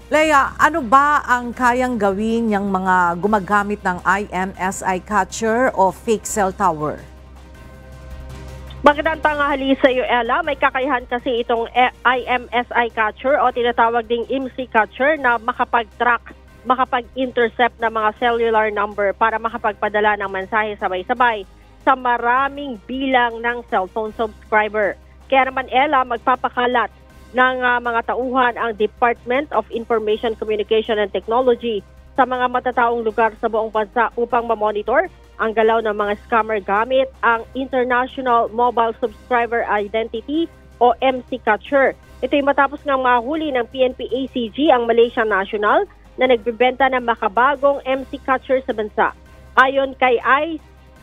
Leia, ano ba ang kayang gawin ng mga gumagamit ng IMSI catcher o fake cell tower? Magandang tanghali sa iyo, Ella. May kakayahan kasi itong IMSI catcher o tinatawag ding IMSI catcher na makapag-track, makapag-intercept ng mga cellular number para makapagpadala ng mensahe sabay-sabay sa maraming bilang ng cellphone subscriber. Kaya naman, Ella, magpapakalat ng mga tauhan ang Department of Information Communication and Technology sa mga matataong lugar sa buong bansa upang mamonitor ang galaw ng mga scammer gamit ang International Mobile Subscriber Identity o MC Catcher. Ito'y matapos ngang mahuli ng PNP-ACG ang Malaysian National na nagbebenta ng makabagong MC Catcher sa bansa. Ayon kay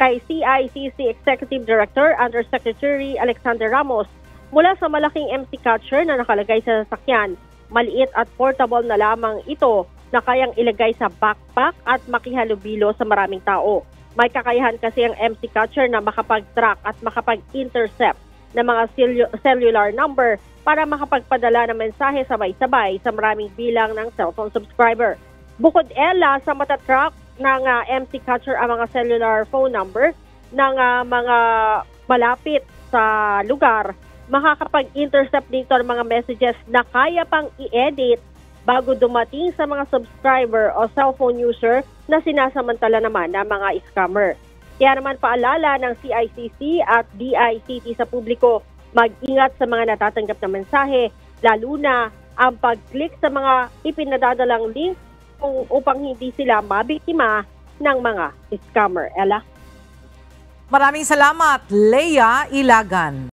CICC Executive Director Undersecretary Alexander Ramos, mula sa malaking MC Catcher na nakalagay sa sasakyan, maliit at portable na lamang ito na kayang ilagay sa backpack at makihalubilo sa maraming tao. May kakayahan kasi ang MC Catcher na makapag-track at makapag-intercept ng mga cellular number para makapagpadala ng mensahe sabay-sabay sa maraming bilang ng cellphone subscriber. Bukod, Ella, sa matatrack ng MC Catcher ang mga cellular phone number ng mga malapit sa lugar, makakapag-intercept dito ng mga messages na kaya pang i-edit bago dumating sa mga subscriber o cellphone user na sinasamantala naman ng mga scammer. Kaya naman paalala ng CICC at DICT sa publiko, mag-ingat sa mga natatanggap na mensahe, lalo na ang pag-click sa mga ipinadadalang link upang hindi sila mabiktima ng mga scammer. Ella? Maraming salamat, Leia Ilagan.